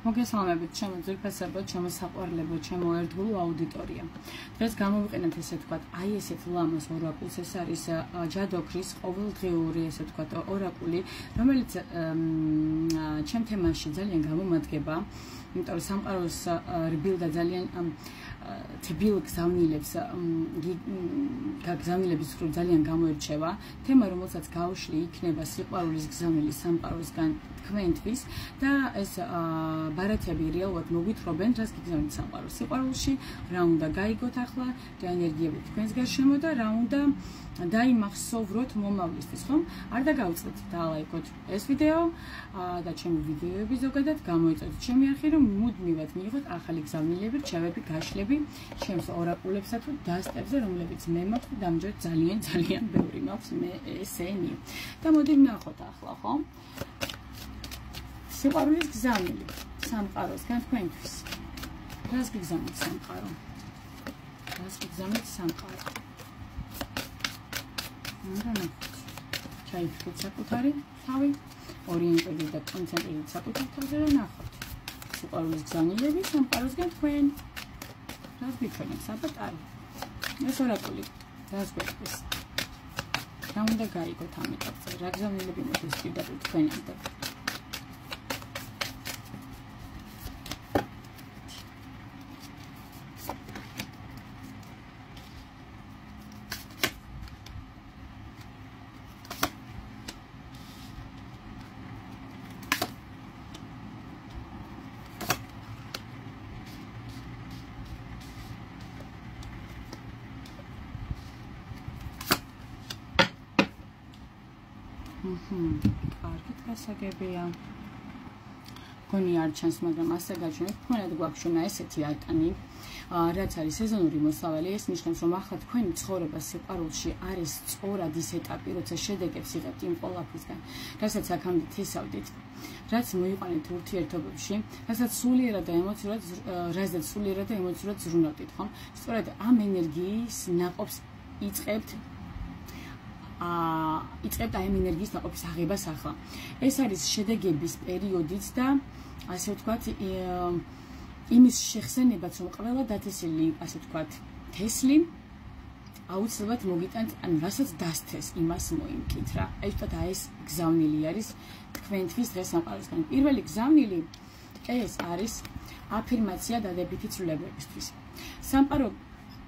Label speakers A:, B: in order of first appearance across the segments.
A: მოგესალმებით ჩემო ძვირფასებო, ჩემო საყვარლებო, ჩემო ერთგულო აუდიტორია. დღეს გამოვიყენებთ ესე ვთქვათ, აი ესეთ ლამაზ ორაკულს, ეს არის ჯადოქრის ყოველდღიური ესე ვთქვათ ორაკული, რომელიც ჩემ თემაში ძალიან გამომადგება, იმიტომ რომ სამყაროს რბილ და ძალიან თბილ გზავნილების ძალიან გამოირჩევა. თემა, რომელსაც გავშლი, იქნება სიყვარულის გზავნილი სამყაროსგან თქვენთვის და ეს ბარათები რეალურად მოგვითხრობენ, რას გიგზავნით სამყაროს სიყვარულში, რა უნდა გაიგოთ ახლა, რა ენერგიები თქვენს გარშემო და რა უნდა დაიმახსოვროთ მომავლისთვის, ხომ? არ დაგავიწყდეთ დალაიქოთ ეს ვიდეო და ჩემი ვიდეოები ზოგადად გამოიწვიოთ ჩემი არხი, რომ მუდმივად მიიღოთ ახალი გზავნილები, რჩევები, გაშლები ჩემს ორაკულებსა თუ დასტებზე, რომლებიც მე მაქვს და დამჯერად ძალიან ბევრი მაქვს მე ესენი. და მოდი ვნახოთ ახლა, ხო? სიყვარულის გზავნილი სამყაროსგან თქვენთვის. რას გიგზავნით სამყარო? რას გიგზავნით სამყარო? ჩაიფრთხილეთ საკუთარი თავი, ორიენტირდით და კონცენტრირდით საკუთარ თავზე და ნახოთ. სიყვარულის გზავნილები სამყაროსგან თქვენ. რას გიქონებთ საპატარო? ეს ორაკული რას გვეტყვის? რა უნდა გაიგოთ ამ ეტაპზე? რა გზავნილები მოდის პირდაპირ თქვენამდე? კარგით გასაგებია. გონი არ ჩანს, მაგრამ ასე გაჩვენეთ, თქვენად გვაქვს ესეთი არკანი, რაც არის სეზონური მოსავალი. ეს ნიშნავს, რომ ახლა თქვენი ცხოვრება სიყვარულში არის სწორად ის ეტაპი, როცა შედეგებს იღებთ იმ ყველაფრისგან, რასაც აქამდე თესავდით, რაც მოიყვანეთ ურთიერთობებში, რასაც სულიერად და ემოციურად ზრუნავდით, ხომ? სწორედ ამ ენერგიის ნაყოფს იწყებთ აი ამ ენერგიის ნაყოფის აღებას ახლა. ეს არის შედეგების პერიოდიც და ასე ვთქვათ, იმის შეხსენებაც, რომ ყველა დათესილი, ასე ვთქვათ, თესლი აუცილებლად მოგიტანთ, ანუ რასაც დასთეს, იმას მოიმკით რა. აი ვთქვათ, ეს გზავნილი არის თქვენთვის დღეს სამყაროსგან. პირველი გზავნილი ეს არის აფირმაცია დადებითი ცვლილებებისთვის. სამყარო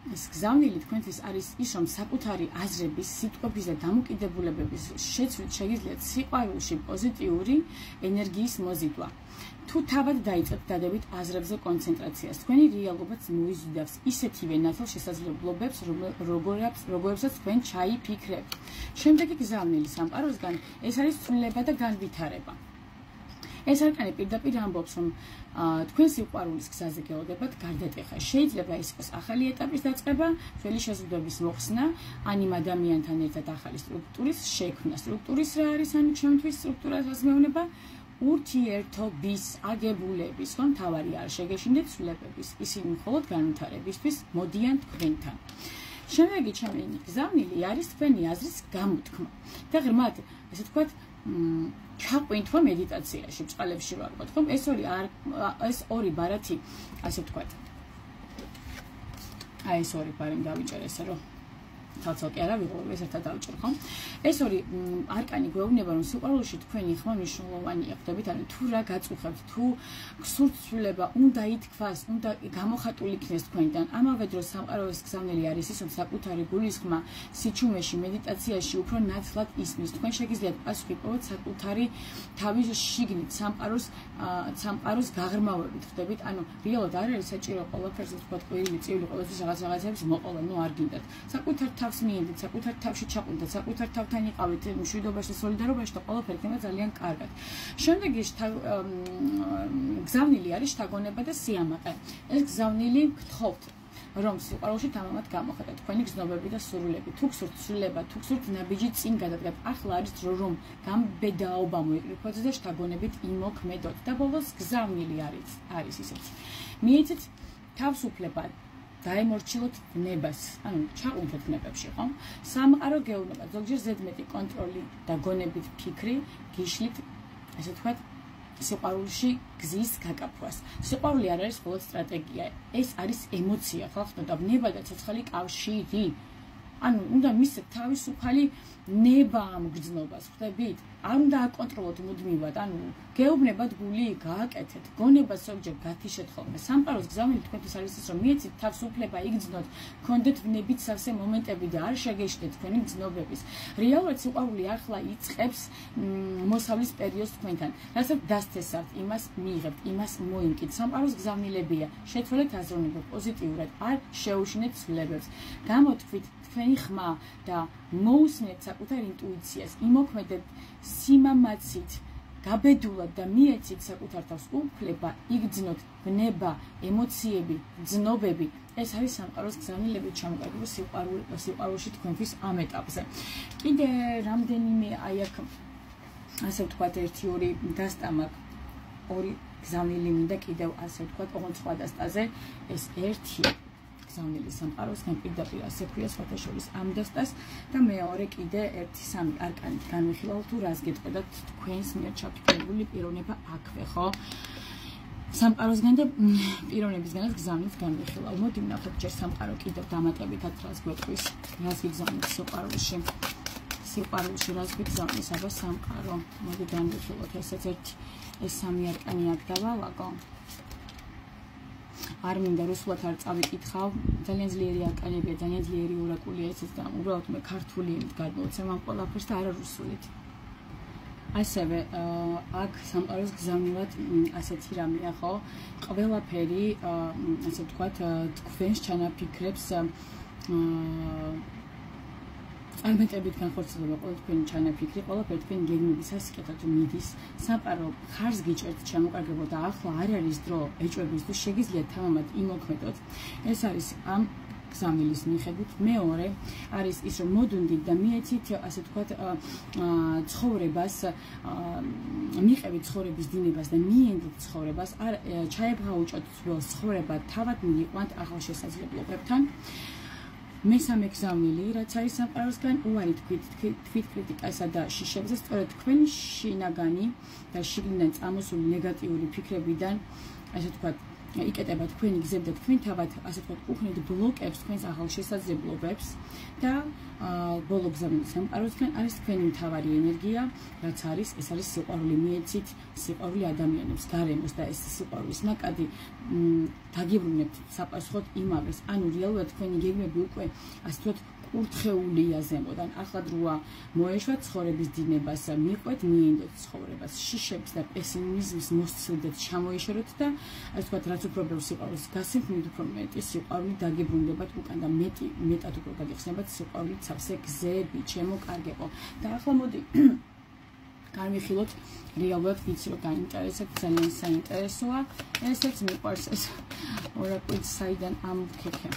A: ეს გზავნილი თქვენთვის არის ის, რომ საკუთარი აზრების, სიტყვების და დამოკიდებულებების შეცვლით შეგიძლიათ სიყვარულში პოზიტიური ენერგიის მოზიდვა. თუ თავად დაიწყებთ დადებით აზრებზე კონცენტრაციას, თქვენი რეალობაც მოიზიდავს ისეთივე ნათელ შესაძლებლობებს, როგორებსაც თქვენ ჩაიფიქრებთ. შემდეგი გზავნილი სამყაროსგან ეს არის ცვლილება და განვითარება. ეს არკანი პირდაპირ ამბობს, რომ თქვენ სიყვარულის გზაზე გეოდებათ გარდატეხა. შეიძლება ის იყოს ახალი ეტაპის დაწყება, ძველი შეზღუდვების მოხსნა, ან იმ ადამიანთან ერთად ახალი სტრუქტურის შექმნა. სტრუქტურის რა არის ანუ ჩემთვის სტრუქტურას რას მეუბნება? ურთიერთობის აგებულების, ხო, მთავარი არ შეგეშინდეთ ცვლილებების. ისინი მხოლოდ განვითარებისთვის მოდიან თქვენთან. შემდეგი ჩემი გზავნილი არის თქვენი აზრის გამოთქმა. და ღრმად, ესე ვთქვათ, ჩაყვინთვა მედიტაციაში, ბჭყალებში რა ვთქვათ, ხომ? ეს ორი ბარათი, ასე ვთქვათ. აი ეს ორი ბარემ დავიჭერ ესე რომ თალცალკე არა ვიღო, ეს ერთად დავიჭერ, ხომ? ეს ორი არკანი გვეუბნება, რომ სიყვარულში თქვენი ხმა მნიშვნელოვანია, ხვდებით, ანუ თუ რა გაწუხებთ, თუ გსურთ ცვლილება, უნდა ითქვას, უნდა გამოხატული იქნეს თქვენიდან. ამავე დროს სამყაროს გზავნილი არის ის, რომ საკუთარი გულისხმა სიჩუმეში, მედიტაციაში უფრო ნათლად ისმის. თქვენ შეგიძლიათ პასუხი პოვოთ საკუთარი თავის შიგნით, სამყაროს გაღრმავებით, ხვდებით, ანუ რეალურად არ არის საჭირო ყველაფერს ვთქვათ, ყვირილი წივილი ყოველთვის რაღაცების მოყოლა, ნუ არ გინდათ. საკუთარ თავს მიენდით, საკუთარ თავში ჩაყვინდეთ, საკუთარ თავთან იყავით მშვიდობაში, სოლიდარობაში და ყველაფერი იქნება ძალიან კარგად. შემდეგი გზავნილი არის შთაგონება და სიამაყე. ეს გზავნილი გთხოვთ, რომ სიყვარულში თამამად გამოხატოთ თქვენი გზნობები და სურვილები. თუ გსურთ ცვლილება, თუ გსურთ ნაბიჯი წინ გადადგათ, ახლა არის დრო, რომ გამბედაობა მოიკრიფოთ და შთაგონებით იმოქმედოთ. და ბოლოს გზავნილი არის ისეთი. მიეცეთ თავისუფლება. დაემორჩილოთ ნებას, ანუ ჩაყვინთოთ ნებებში, ხო? სამყარო გეუბნება, ზოგჯერ ზედმეტი კონტროლი და გონებით ფიქრი გიშლით, ესე ვთქვათ, სიყვარულში გზის გაკაფვას. სიყვარული არ არის მხოლოდ სტრატეგია, ეს არის ემოცია, ხო ხტა ნება და ცოცხალი კავშირი. ანუ უნდა მისცეთ თავისუფალი ნება ამ გრძნობას, ხვდებით? არ უნდა აკონტროლოთ მუდმივად, ანუ გეუბნებათ გული, გააკეთეთ, გონებას ზოგჯერ გათიშეთ ხოლმე. სამყაროს გზავნილი თქვენთვის არის ის, რომ მიეცით თავს უფლება იგრძნოთ, გქონდეთ ვნებით სავსე მომენტები და არ შეგეშლეთ თქვენი გრძნობების. რეალურად სიყვარული ახლა იწყებს მოსავლის პერიოდს თქვენთან. რასაც დასთესავთ, იმას მიიღებთ, იმას მოიმკით. სამყაროს გზავნილებია. შეცვალეთ აზროვნება პოზიტიურად, არ შეუშინეთ ცვლილებებს. გამოთქვით თქვენი ხმა და მოусმენთ საკუთარ ინტუიციას, იმოქმედებთ სიმამაცით, გაბედულად და მიეცით საკუთარ თავს უფლება, იგრძნოთ ნება, ემოციები, გრძნობები. ეს არის სამყაროს გზავნილებით ჩამოყალიბება სიყვარულში თქვენთვის ამ ეტაპზე. კიდე რამდენიმე აი აქ ასე ვთქვათ 1-2 დასტა მაქვს, 2 გზავნილი მინდა კიდევ ასე ვთქვათ, ოღონდ სხვა დასტაზე ეს 1 გზავნილი სამყაროსგან პირდაპირ ასე ქვია სხვათა შორის ამ დასტას და მეორე კიდე 1-3 არკანით განვიხილავ თუ რას გეტყოდათ თქვენს მიერ ჩაფიქრებული პიროვნება აქვე, ხო? სამყაროსგან და პიროვნებისგანაც გზავნით განვიხილავ. მოდი ვნახოთ ჯერ სამყარო კიდევ დამატებითად რას გვეტყვის, რას გიგზავნით სიყვარულში. სიყვარულში რას გიგზავნის აბა სამყარო. მოდი განვიხილოთ ესეც ეს 3 არკანი აქ დავალაგო. არ მინდა რუსულად არ წავიკითხავ, ძალიან ძლიერი არკანებია, ძალიან ძლიერი ორაკულია ესეც და უბრალოდ მე ქართული ენით გადმოვცემ ამ ყველაფერს და არა რუსულით. ასევე აქ სამყაროს გზავნილად ასეთი რამეა, ხო? ყველაფერი ასე ვთქვათ, თქვენს ჩანაფიქრებს წარმატებით განხორციელება ყველა თქვენი ჩანაფიქრი, ყველაფერი თქვენი გეგმების ასაკეთად მიდის. სამყარო ხარს გიჭერთ ჩამოყალიბებო და ახლა არ არის დრო ეჭვებისთვის, შეგიძლიათ თამამად იმოქმედოთ. ეს არის ამ გზავნილის მიხედვით. მეორე არის ის, რომ მოდუნდით და მიეცით, ასე ვთქვათ, ცხოვრებას, მიყევით ცხოვრების დინებას და მიენდით ცხოვრებას, არ ჩაებღაუჭოთ ძველ ცხოვრება, თავად მიიყვანთ ახალ შესაძლებლობებთან. მესამე გზავნილი, რაც არის სამყაროსგან, უარი თქვით კრიტიკასა და შიშებზე, სწორედ თქვენი შინაგანი და შიგნიდან წამოსული ნეგატიური ფიქრებიდან, ასე ვთქვათ, იკეტება თქვენი გზები და თქვენ თავად, ასე ვთქვათ, უხნით ბლოკებს თქვენს ახალ შესაძლებლობებს და ბოლო გზავნილი სამყაროსგან არის თქვენი მთავარი ენერგია, რაც არის, ეს არის სიყვარული. მიეცით სიყვარული ადამიანებს, გარემოს და ეს სიყვარულის ნაკადი დაგიბრუნებთ საპასუხოდ იმავეს. ანუ რეალურად თქვენი გეგმები უკვე ასე ვთქვათ კურთხეულია ზემოდან. ახლა დროა მოეშვათ ცხოვრების დინებას, მიყვეთ, მიენდოთ ცხოვრებას, შიშებს და პესიმიზმს მოსცილდეთ, ჩამოიშოროთ და ასე ვთქვათ, რაც უფრო ბევრ სიყვარულს გასცემთ, უფრო მეტი სიყვარული დაგიბრუნდებათ უკან და მეტად უფრო გაგიხსნებათ სიყვარულით სავსე გზები, ჩემო კარგებო. და ახლა მოდი განვიხილოთ რეალურად ვიცი რომ გაინტერესებთ, ძალიან საინტერესოა. ესეც მიყვარს ეს ორაკული საიდან ამქექე.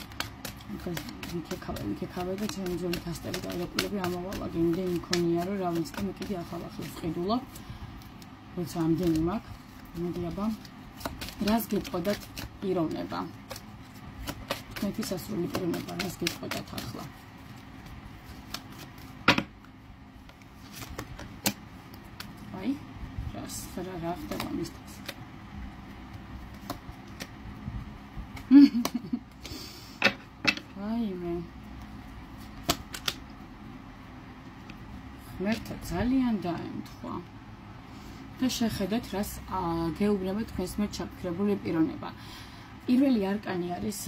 A: მიქეკავე და ჩემი ძველი თასტები და ორაკულები ამოვალაგე. იმდენი მქონია რომ რა ვიცი მე კიდე ახალ ვყიდულობ. როცა ამდენი მაქვს, მოდი აბა რას გეტყოდათ პიროვნება. თქვენთვის ასრული პიროვნება რას გეტყოდათ ახლა? აი, რა ხდება მისთვის? აიმე. მერტა ძალიან დაემთხვა. და შეხედეთ, რას გეუბნება თქვენს მიერ ჩაფიქრებული პიროვნება. პირველი არკანი არის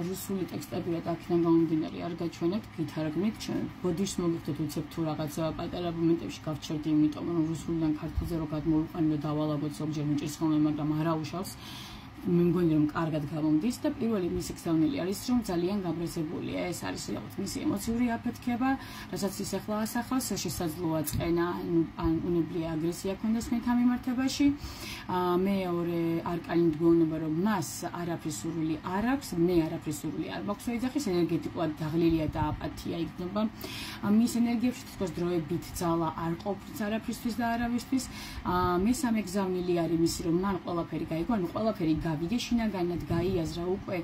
A: რუსული ტექსტები და აქედან გამომდინარე არ გაჩვენებთ, გითარგმნით, ბოდიშს მოგიხდეთ უცებ თუ რაღაც პატარა მომენტებში გავჩერდი, იმიტომ რომ რუსულიდან ქართულზე რო გადმოვიყვანე და დავალაგოთ ზოგჯერ მიჭირს ხოლმე, მაგრამ არ აუშავს. მე მგონი რომ კარგად გამომდის და პირველი მისი გზავნილი არის რომ ძალიან გაბრაზებულია. ეს არის რაღაც მისი ემოციური აფეთქება, რასაც ის ახლა ასახავს, შესაძლოა წყენა ან უნებლიე აგრესია ქონდეს თქვენთან მიმართებაში. მეორე არკანი მდგომდება რომ მას არაფრის სურვილი არ აქვს, მე არაფრის სურვილი არ მაქვს ოჯახის, ენერგეტიკულად დაღლილია და აპათია იქნება. მის ენერგიებში თვითონ დროებით ძალა არ ყოფს არაფრისთვის და არავისთვის. მესამე გზავნილი არის მისი რომ მან ყველაფერი გაიგო, ანუ ყველაფერი გავიგე, შინაგანად გაიაზრა უკვე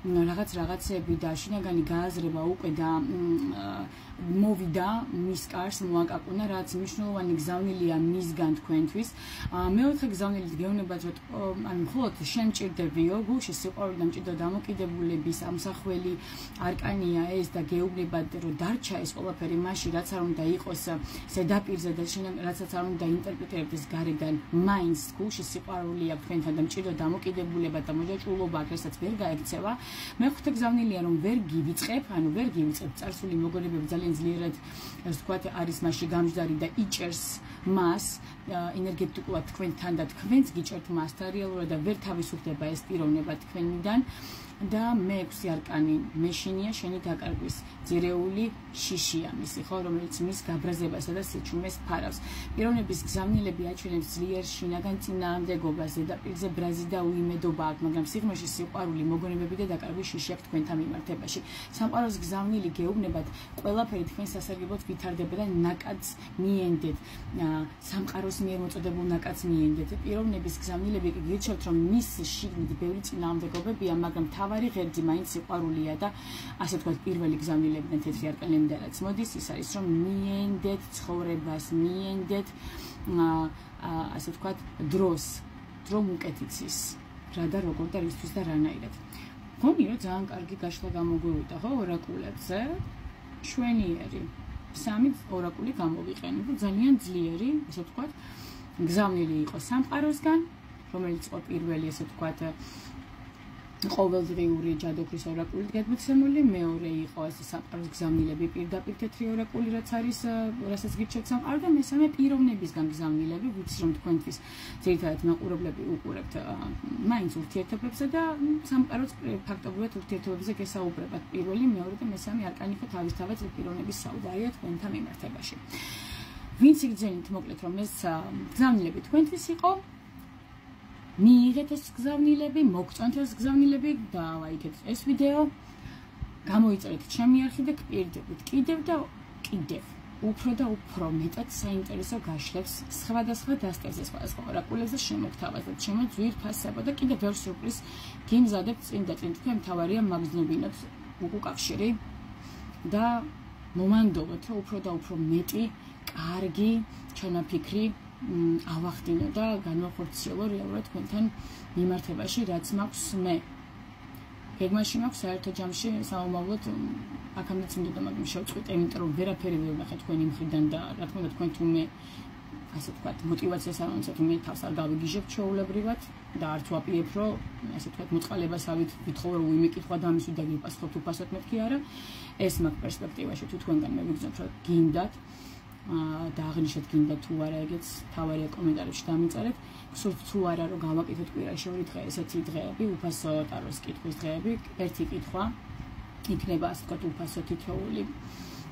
A: რაღაცები და შინაგანი გააზრება უკვე და მოვიდა მის კარს მოაკაკუნა, რაც მნიშვნელოვანი გზავნილია მისგან თქვენთვის. მეოთხე გზავნილით გეუბნებათ, რომ ანუ მხოლოდ შენ მჭირდებიო, გულში სიყვარული და მჭიდრო დამოკიდებულების ამსახველი არკანია ეს და გეუბნებათ, რომ დარჩა ეს ყველაფერი მაშინ, რაც არ უნდა იყოს ზედაპირზე და რასაც არ უნდა ინტერპრეტირებდეს გარეგან, მაინც გულში სიყვარული აქვს თქვენთან და მჭიდრო დამოკიდებულება და მოჯაჭვულობა აქვს, რასაც ვერ გაექცევა. მეხუთე გზავნილია, რომ ვერ გივიწყებ, ანუ ვერ გივიწყებ წარსული მოგონებები ძალიან ძლიერად ასე ვთქვათ არის მასში გამჯდარი და იჭერს მას ენერგეტიკულად თქვენთან და თქვენც გიჭერთ მასთან რეალურად და ვერ თავისუფლდება ეს პიროვნება თქვენიდან. და მეექვსე არკანი მეშინია შენი დაკარგვის ძირეული შიშია მისი ხო რომელიც მის გაბრაზებასა და სიჩუმეს ფარავს. პიროვნების გზავნილები აჩვენებს ძლიერ შინაგან წინააღმდეგობას, ზედაპირზე ბრაზი და უიმედობა აქვს, მაგრამ სიღრმეში სიყვარული, მოგონებები და დაკარგვის შიში აქვს თქვენთან მიმართებაში. სამყაროს გზავნილი გეუბნებათ, ყველაფერი თქვენ სასარგებლოდ ვითარდება და ნაკადს მიენდეთ. სამყაროს მიერ მოწოდებულ ნაკადს მიენდეთ. პიროვნების გზავნილები გირჩევთ, რომ მის შიგნით ბევრი წინააღმდეგობებია, მაგრამ თავარი ღერძი მაინც სიყვარულია და ასე ვთქვათ პირველი გზავნილებიდან თეთრი არკანებიდან რაც მოდის ის არის რომ მიენდეთ ცხოვრებას, მიენდეთ ასე ვთქვათ დროს, დრო უკეთიცის რა და როგორ და რისთვის და რანაირად. გონი რომ ძალიან კარგი გაშლა გამოგვივიდა ხო ორაკულებზე, შვენიერი სამი ორაკული გამოვიყენე და ძალიან ძლიერი ასე ვთქვათ გზავნილი იყო სამყაროსგან, რომელიც იყო პირველი ასე ვთქვათ ყოველდღიური ჯადოქრის ორაკულით გადმოცემული, მეორე იყო ეს სამყაროს გზავნილები პირდაპირ თეთრი ორაკული რაც არის, რასაც გიჩვენებთ სამყარო და მესამე პიროვნებისგან გზავნილები, ვიცი რომ თქვენთვის ძირითადად მაყურებლები უყურებთ მაინც ურთიერთობებზე და სამყაროს ფაქტობრივად ურთიერთობებზე გესაუბრებათ. პირველი, მეორე და მესამე არკანი ხო თავისთავად პიროვნების საუბარია თქვენთან მიმართებაში. ვინც იგრძენით მოკლედ რომ ეს გზავნილები თქვენთვის იყო, მიიღეთ ეს გზავნილები, მოგწონთ ეს გზავნილები, დავაიგეთ ეს ვიდეო, გამოიწერეთ ჩემი არხი და გპირდებით კიდევ და კიდევ უფრო და უფრო მეტად საინტერესო გაშლებს სხვადასხვა დასტერზე, სხვადასხვა ორაკულებზე შემოგთავაზებთ, შემოძვირფასებო და კიდევ ბევრ სიურპრიზს გიმზადებთ წინ და წინ. თქვენ მთავარია მაგზნობინოთ უკუკავშირი და მომანდობოთ, რომ უფრო და უფრო მეტი, კარგი, ჩანაფიქრი ავახდინო და განვახორციელო რეალურად თქვენთან მიმართებაში, რაც მაქვს მე. გეგმაში მაქვს საერთო ჯამში საომავლოდ აქამდე წმინდა მაგრამ შევწყვიტე, იმიტომ რომ ვერაფერი ვერ ვნახე თქვენი მხრიდან და რა თქმა უნდა თქვენ თუ მე ასე ვთქვათ мотиваციას არ მომცეთ, მე თავს არ გავიგიჟებ ჩვეულებრივად და არც ვაპირებ, რომ ასე ვთქვათ მოწყალებასავით ვითხოვრო ვიმიკითხვა და ამის უდაგ ვიპასუხოთ უფასოდ მეთქი არა. ეს მაქვს პერსპექტივაში თუ თქვენგან მე ვიგრძნობ, რომ გინდათ და აღნიშნეთ გინდა თუ არა, ეგეც თავარია კომენტარებში დამიწერეთ. გსურთ თუ არა რომ გავაკეთოთ კვირაში 2 დღე ესეთი დღეები, უფასო ტაროს კითხვის დღეები, ერთი კითხვა იქნება ასე ვთქვათ უფასო თითოეული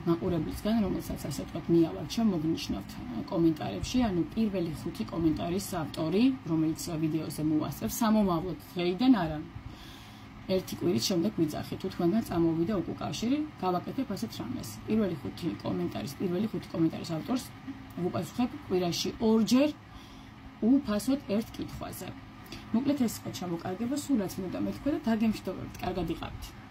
A: მაყურებლისგან, რომელსაც ასე ვთქვათ მიავარჩევ, მოგნიშნოთ კომენტარებში, ანუ პირველი 5 კომენტარის ავტორი, რომელიც ვიდეოზე მოვასწრებს, სამომავლოდ დღეიდან არა. ერთი კვირის შემდეგ ვიძახით, თუ თქვენგან წამოვიდა უკუკავშირი, გავაკეთებ ასეთ რამეს. პირველი 5 კომენტარის ავტორს ვუპასუხებ კვირაში 2-ჯერ უფასოდ ერთ კითხვაზე. მოკლედ ეს იყო ჩამოკარგება, სულ რაც მინდა მეთქვა და დაგემშვიდობებთ. კარგად იყავით.